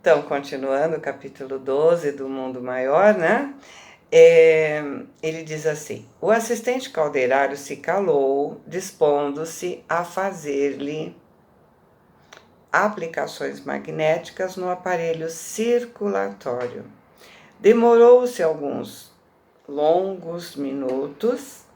Então, continuando o capítulo 12 do Mundo Maior, né? Ele diz assim: o assistente calderário se calou, dispondo-se a fazer-lhe aplicações magnéticas no aparelho circulatório. Demorou-se alguns longos minutos,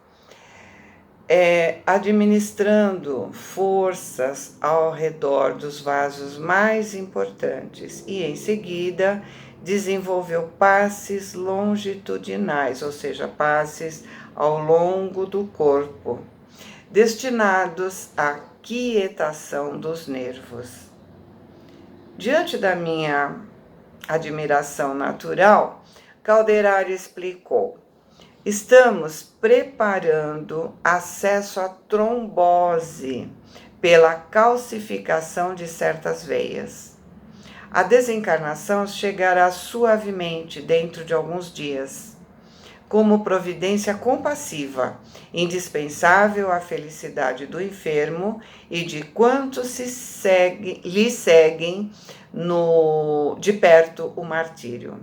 administrando forças ao redor dos vasos mais importantes e, em seguida, desenvolveu passes longitudinais, ou seja, passes ao longo do corpo, destinados à quietação dos nervos. Diante da minha admiração natural, Calderaro explicou: estamos preparando acesso à trombose pela calcificação de certas veias. A desencarnação chegará suavemente dentro de alguns dias, como providência compassiva, indispensável à felicidade do enfermo e de quantos lhe seguem de perto o martírio.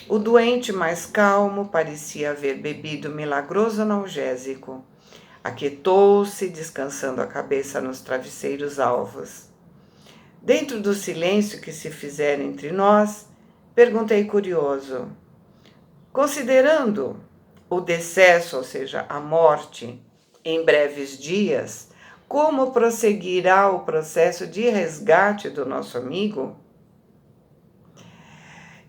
O doente mais calmo parecia haver bebido milagroso analgésico. Aquietou-se, descansando a cabeça nos travesseiros alvos. Dentro do silêncio que se fizera entre nós, perguntei curioso: considerando o decesso, ou seja, a morte, em breves dias, como prosseguirá o processo de resgate do nosso amigo?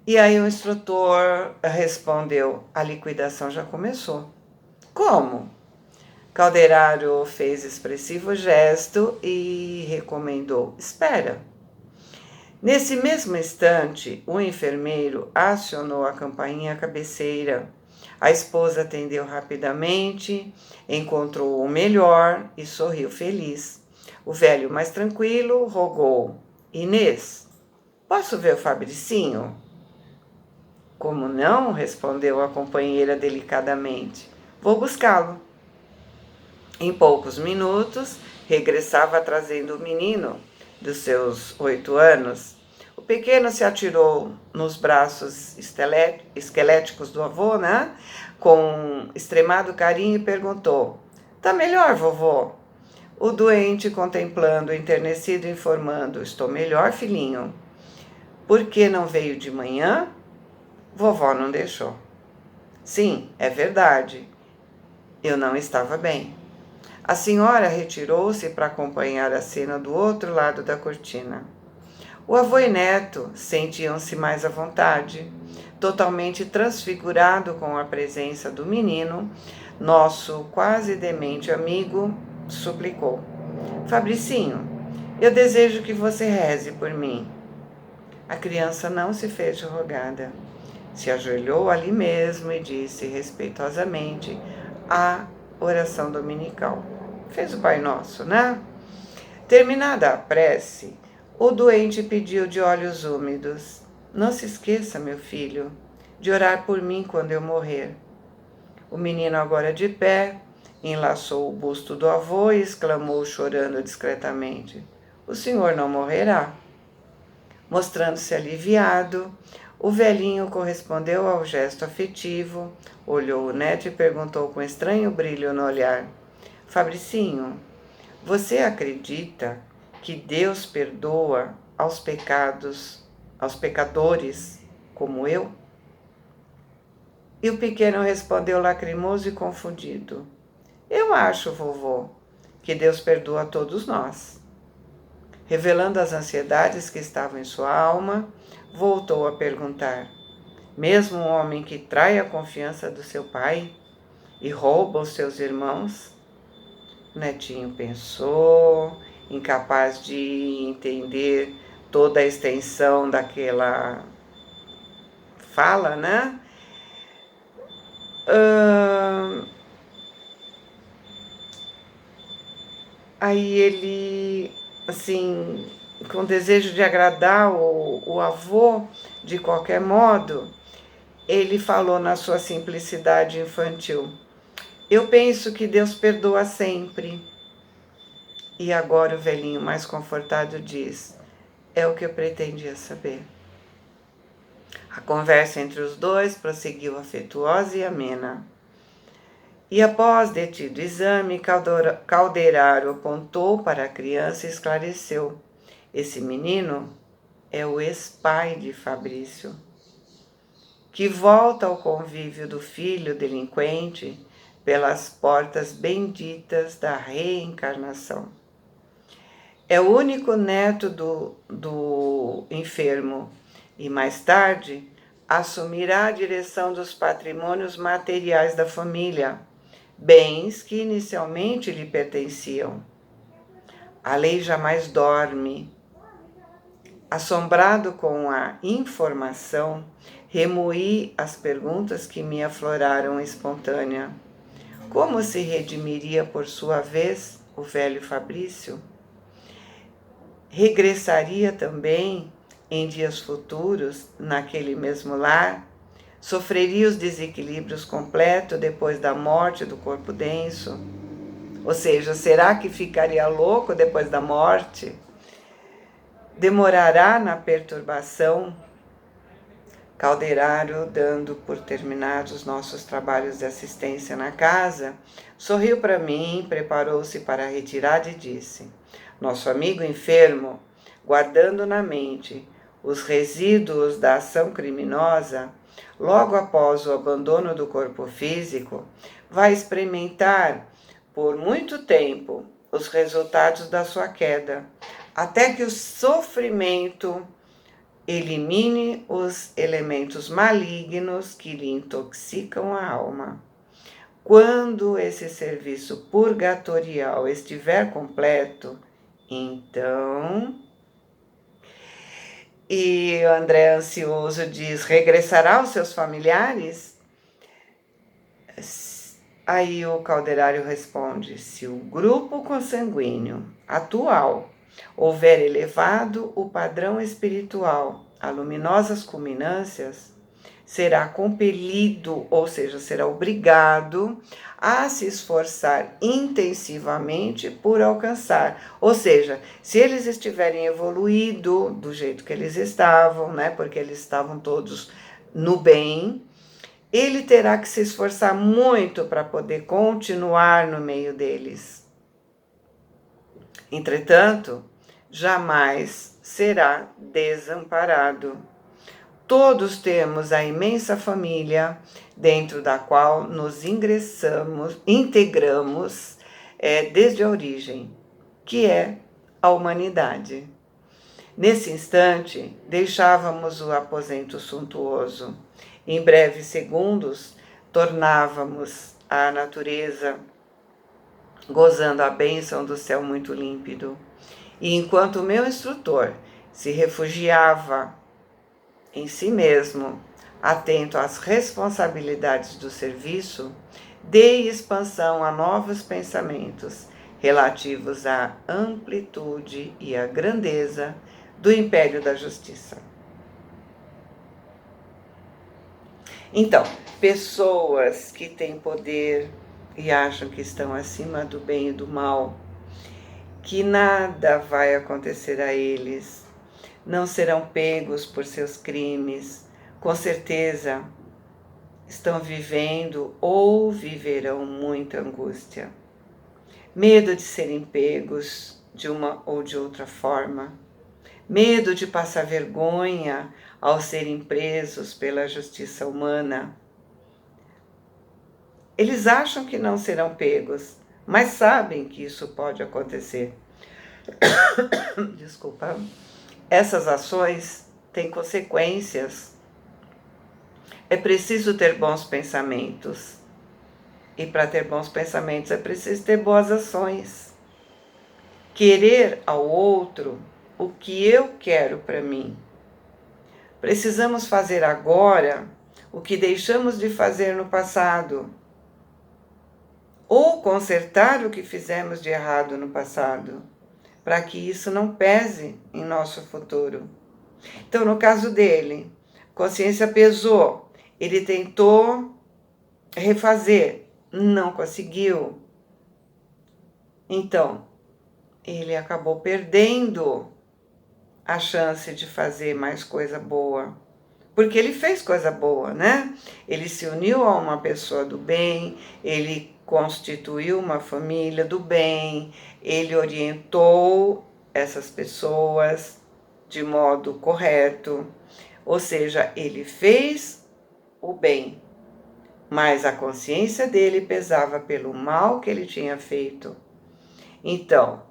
E aí o instrutor respondeu: a liquidação já começou. Como? Calderaro fez expressivo gesto e recomendou: espera. Nesse mesmo instante, o enfermeiro acionou a campainha cabeceira. A esposa atendeu rapidamente, encontrou o melhor e sorriu feliz. O velho, mais tranquilo, rogou: Inês, posso ver o Fabricinho? Como não? Respondeu a companheira delicadamente. Vou buscá-lo. Em poucos minutos, regressava trazendo o menino dos seus 8 anos. O pequeno se atirou nos braços esqueléticos do avô, né? Com extremado carinho e perguntou: tá melhor, vovô? O doente, contemplando, enternecido, informando: estou melhor, filhinho. Por que não veio de manhã? Vovó não deixou. Sim, é verdade. Eu não estava bem. A senhora retirou-se para acompanhar a cena do outro lado da cortina. O avô e neto sentiam-se mais à vontade. Totalmente transfigurado com a presença do menino, nosso quase demente amigo suplicou: Fabricinho, eu desejo que você reze por mim. A criança não se fez de rogada. Se ajoelhou ali mesmo e disse respeitosamente a oração dominical. Fez o Pai Nosso, né? Terminada a prece, o doente pediu de olhos úmidos: não se esqueça, meu filho, de orar por mim quando eu morrer. O menino, agora de pé, enlaçou o busto do avô e exclamou, chorando discretamente: o senhor não morrerá. Mostrando-se aliviado, o velhinho correspondeu ao gesto afetivo, olhou o neto e perguntou com estranho brilho no olhar: Fabricinho, você acredita que Deus perdoa aos pecadores como eu? E o pequeno respondeu lacrimoso e confundido: eu acho, vovô, que Deus perdoa a todos nós. Revelando as ansiedades que estavam em sua alma, voltou a perguntar: mesmo um homem que trai a confiança do seu pai e rouba os seus irmãos? O netinho pensou, incapaz de entender toda a extensão daquela fala, né? Aí ele, assim, com desejo de agradar o avô, de qualquer modo, ele falou na sua simplicidade infantil: eu penso que Deus perdoa sempre. E agora o velhinho, mais confortado, diz: é o que eu pretendia saber. A conversa entre os dois prosseguiu afetuosa e amena. E após detido exame, Calderaro apontou para a criança e esclareceu: esse menino é o ex-pai de Fabrício, que volta ao convívio do filho delinquente pelas portas benditas da reencarnação. É o único neto do enfermo e mais tarde assumirá a direção dos patrimônios materiais da família, bens que inicialmente lhe pertenciam. A lei jamais dorme. Assombrado com a informação, remoí as perguntas que me afloraram espontânea. Como se redimiria por sua vez o velho Fabrício? Regressaria também em dias futuros naquele mesmo lar? Sofreria os desequilíbrios completos depois da morte do corpo denso? Ou seja, será que ficaria louco depois da morte? Demorará na perturbação? Calderaro, dando por terminados os nossos trabalhos de assistência na casa, sorriu para mim, preparou-se para a retirada e disse: nosso amigo enfermo, guardando na mente os resíduos da ação criminosa, logo após o abandono do corpo físico, vai experimentar por muito tempo os resultados da sua queda, até que o sofrimento elimine os elementos malignos que lhe intoxicam a alma. Quando esse serviço purgatorial estiver completo, então... E o André ansioso diz: regressará aos seus familiares? Aí o Calderário responde: se o grupo consanguíneo atual houver elevado o padrão espiritual a luminosas culminâncias, será compelido, ou seja, será obrigado a se esforçar intensivamente por alcançar. Ou seja, se eles estiverem evoluído do jeito que eles estavam, né, porque eles estavam todos no bem, ele terá que se esforçar muito para poder continuar no meio deles. Entretanto, jamais será desamparado. Todos temos a imensa família dentro da qual nos integramos desde a origem, que é a humanidade. Nesse instante, deixávamos o aposento suntuoso. Em breves segundos, tornávamos a natureza, gozando a bênção do céu muito límpido. E enquanto o meu instrutor se refugiava em si mesmo, atento às responsabilidades do serviço, dei expansão a novos pensamentos relativos à amplitude e à grandeza do império da justiça. Então, pessoas que têm poder e acham que estão acima do bem e do mal, que nada vai acontecer a eles, não serão pegos por seus crimes, com certeza estão vivendo ou viverão muita angústia. Medo de serem pegos de uma ou de outra forma, medo de passar vergonha ao serem presos pela justiça humana. Eles acham que não serão pegos, mas sabem que isso pode acontecer. Desculpa. Essas ações têm consequências. É preciso ter bons pensamentos. E para ter bons pensamentos é preciso ter boas ações. Querer ao outro o que eu quero para mim. Precisamos fazer agora o que deixamos de fazer no passado. Ou consertar o que fizemos de errado no passado, para que isso não pese em nosso futuro. Então, no caso dele, consciência pesou, ele tentou refazer, não conseguiu. Então, ele acabou perdendo a chance de fazer mais coisa boa, Porque ele fez coisa boa, né? Ele se uniu a uma pessoa do bem, ele constituiu uma família do bem, ele orientou essas pessoas de modo correto, ou seja, ele fez o bem, mas a consciência dele pesava pelo mal que ele tinha feito. Então,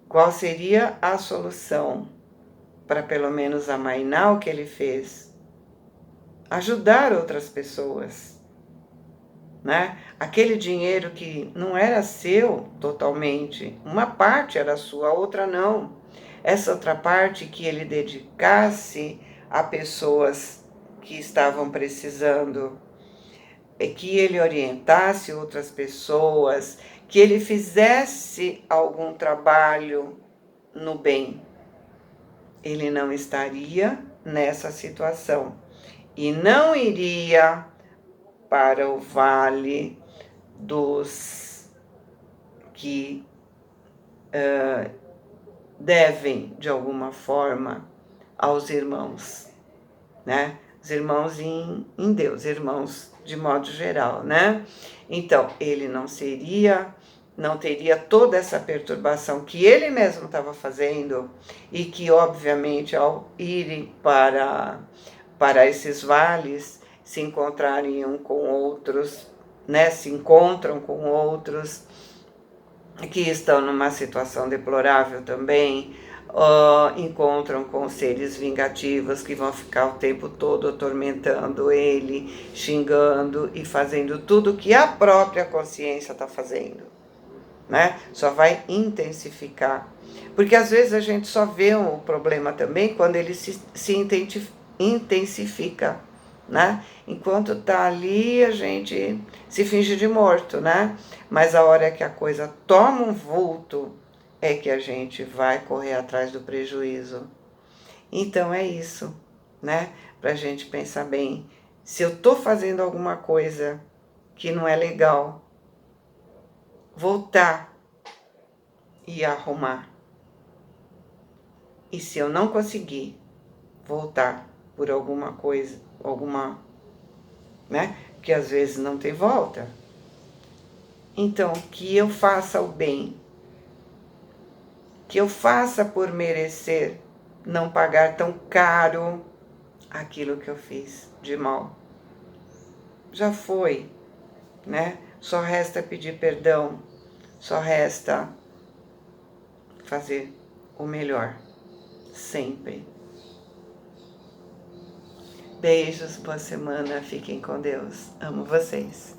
qual seria a solução para pelo menos amainar o que ele fez? Ajudar outras pessoas, né? Aquele dinheiro que não era seu totalmente, uma parte era sua, a outra não. Essa outra parte que ele dedicasse a pessoas que estavam precisando, que ele orientasse outras pessoas, que ele fizesse algum trabalho no bem. Ele não estaria nessa situação e não iria para o vale dos que devem, de alguma forma, aos irmãos, né? Os irmãos em Deus, irmãos de modo geral, né? Então, ele não teria toda essa perturbação que ele mesmo estava fazendo e que, obviamente, ao irem para esses vales, se encontrarem um com outros, né? Se encontram com outros que estão numa situação deplorável também, encontram com seres vingativos que vão ficar o tempo todo atormentando ele, xingando e fazendo tudo que a própria consciência está fazendo, né? Só vai intensificar. Porque às vezes a gente só vê o problema também quando ele se intensifica, né? Enquanto tá ali, a gente se finge de morto, né? Mas a hora que a coisa toma um vulto, é que a gente vai correr atrás do prejuízo. Então é isso, né? Pra gente pensar bem, se eu tô fazendo alguma coisa que não é legal, voltar e arrumar. E se eu não conseguir voltar por alguma coisa, né? Que às vezes não tem volta. Então, que eu faça o bem, que eu faça por merecer não pagar tão caro aquilo que eu fiz de mal. Já foi, né? Só resta pedir perdão, só resta fazer o melhor, sempre. Beijos, boa semana, fiquem com Deus. Amo vocês.